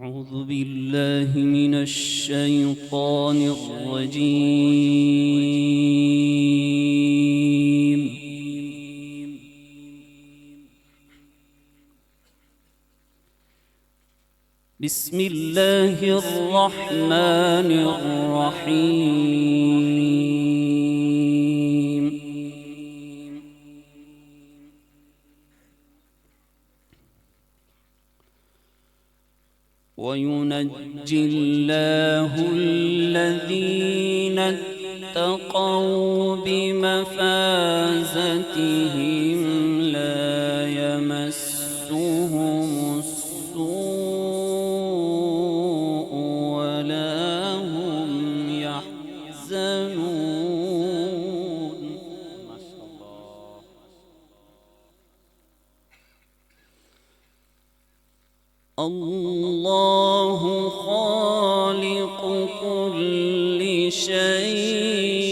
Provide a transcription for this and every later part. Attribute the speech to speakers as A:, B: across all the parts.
A: أعوذ بالله من الشيطان الرجيم. بسم الله الرحمن الرحيم. وينجي الله الذين اتقوا بمفازتهم لا يمسهم السوء ولا هم يحزنون. ما شاء الله. الله خالق كل شيء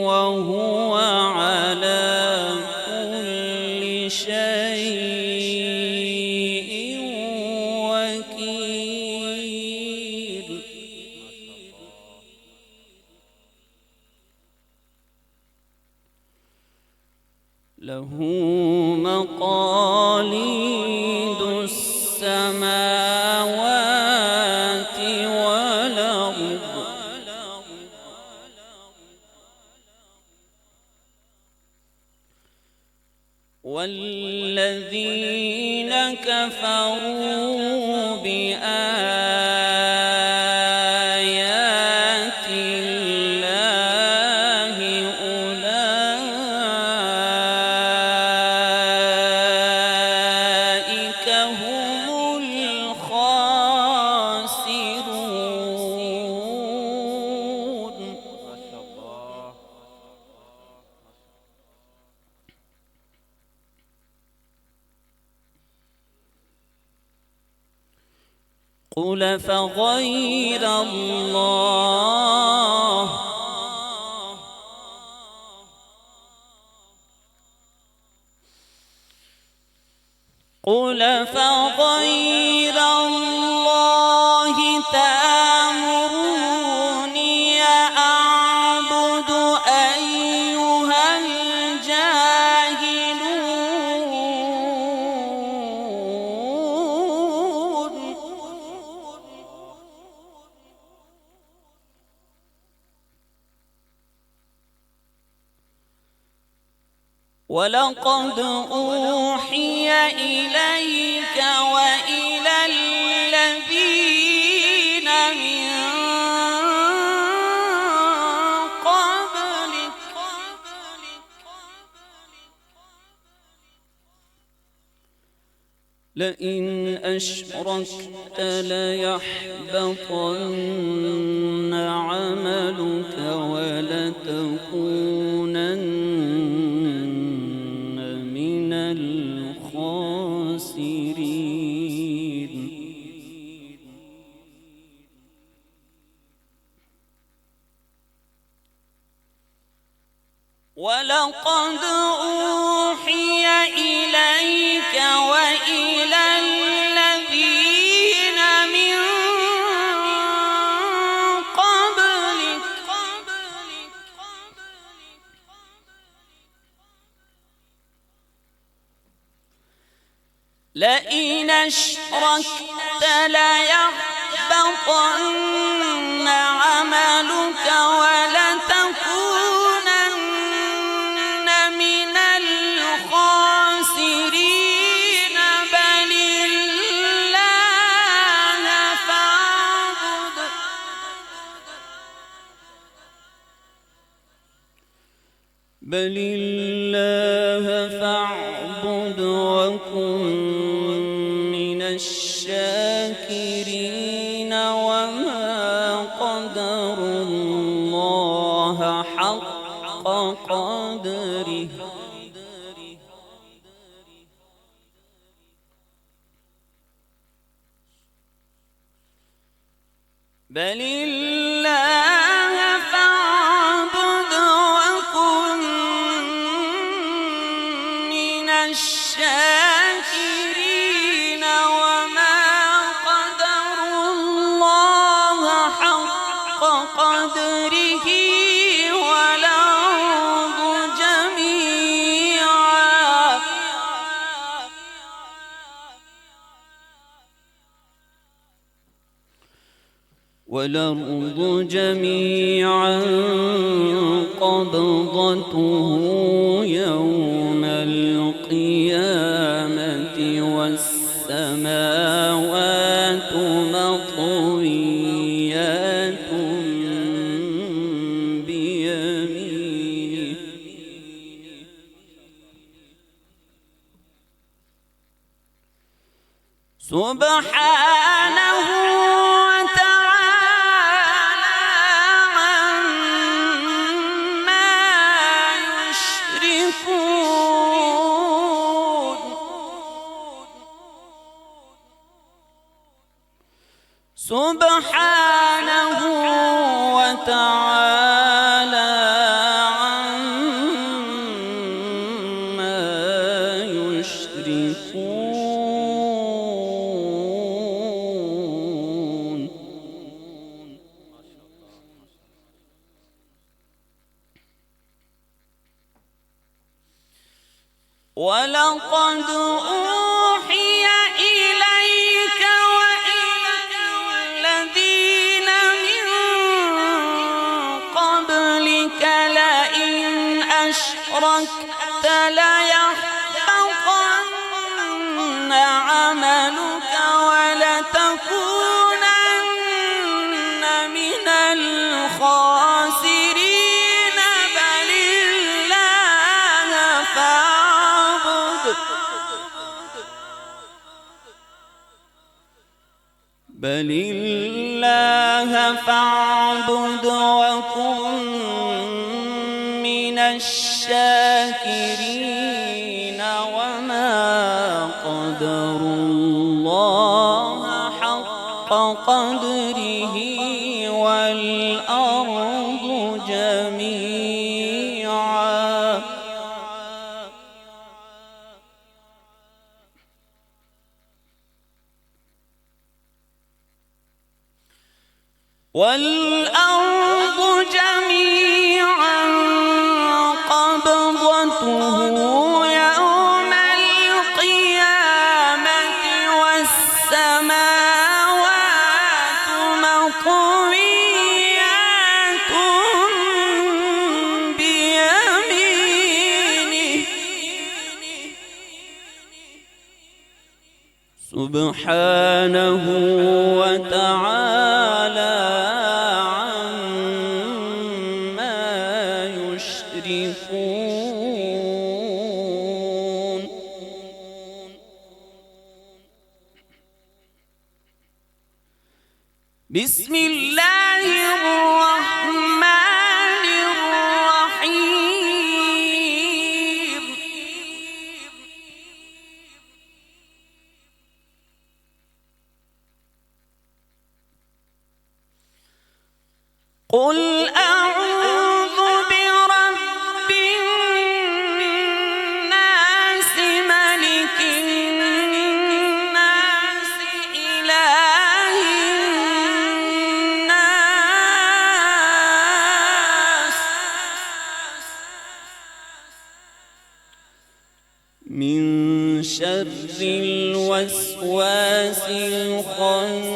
A: وهو على كل شيء وكيل. له مقاليد السماوات والأرض والذين كفروا بآيات الله أولئك هم الخاسرون. ما شاء الله. قل فغير الله تأمروني أعبد أيها الجاهلون. ولقد أوحي إليك وإلى الذين من قبلك لئن أشركت ليحبطن عملك ولتكونن من الخاسرين. ولقد أوحي إليك وإلى الذين من قبلك لئن أشركت ليحبطن عملك ولتكونن من الخاسرين. بل الله فاعبد وكن من الشاكرين. وما قدروا الله حق قدره. بل الله فاعبد وكن من الشاكرين. قدره والأرض جميعا قبضته يوم القيامة والسماوات مطويات بيمينه سبحانه وتعالى عما يشركون سبحانه وتعالى عما يشركون ولقد أوحي إليك وإلى الذين من قبلك لئن أشركت ليحبطن عملك ولتكونن من الخاسرين بل الله فاعبد وكن من الشاكرين وما قدروا الله حق قدره والأرض جميعا قبضته يوم القيامة والسماوات مطويات بيمينه سبحانه وتعالى عما يشركون بسم الله الرحمن الرحيم قل أعوذ برب الناس ملك الناس إله الناس من شر الوسواس الخناس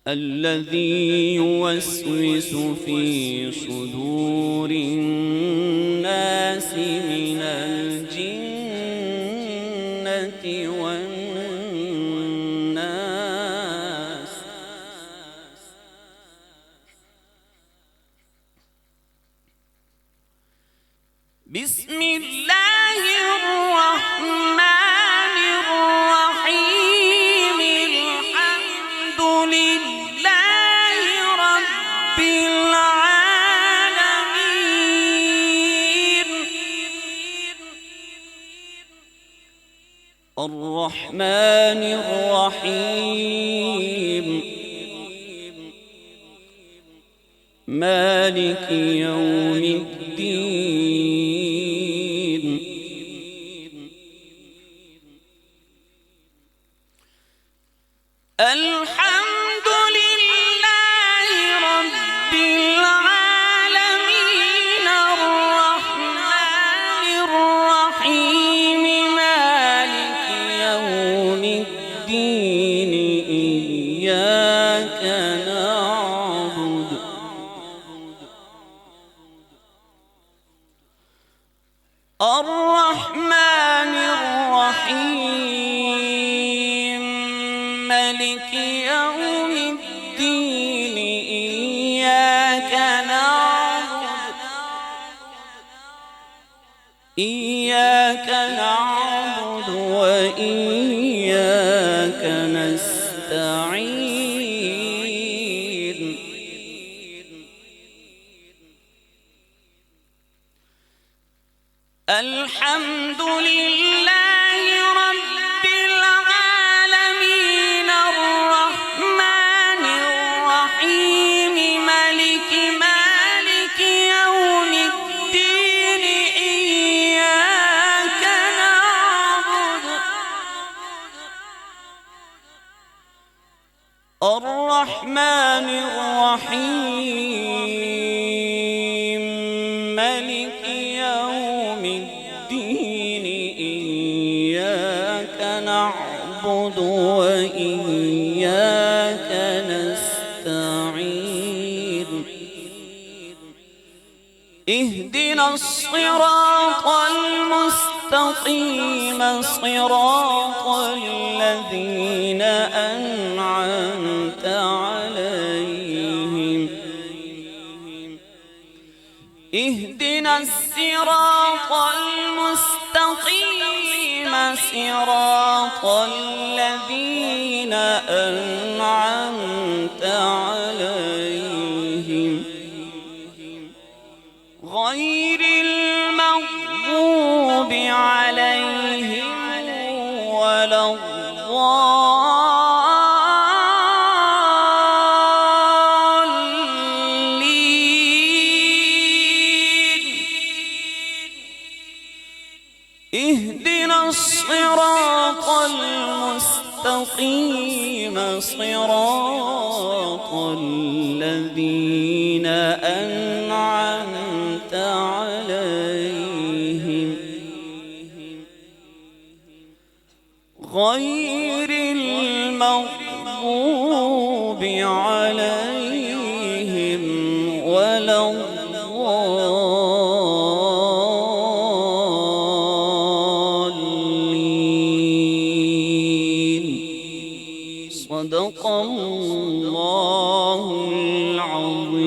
A: الذي يوسوس في صدور الناس من الجنة والناس بسم الله الرحمن الرحيم الحمد لله رب العالمين الرحمن الرحيم مالك يوم الدين. الحمد لله رب العالمين الرحمن الرحيم مالك يوم الدين. إياك نعبد الرحمن الرحيم مالك يوم الدين. إياك نعبد وإياك نستعين. الحمد لله رب العالمين الرحمن الرحيم مالك يوم الدين. إياك نعبد الرحمن الرحيم مالك يوم الدين. إياك نعبد وإياك نستعين. اهدنا الصراط المستقيم صراط الذين أنعمت عليهم. اهدنا الصراط المستقيم صراط الذين أنعمت عليهم غير المغضوب عليهم ولا الضالين. اهدنا الصراط المستقيم صراط الذين أنعمت عليهم غير المغضوب عليهم ولا الضالين. صدق الله العظيم.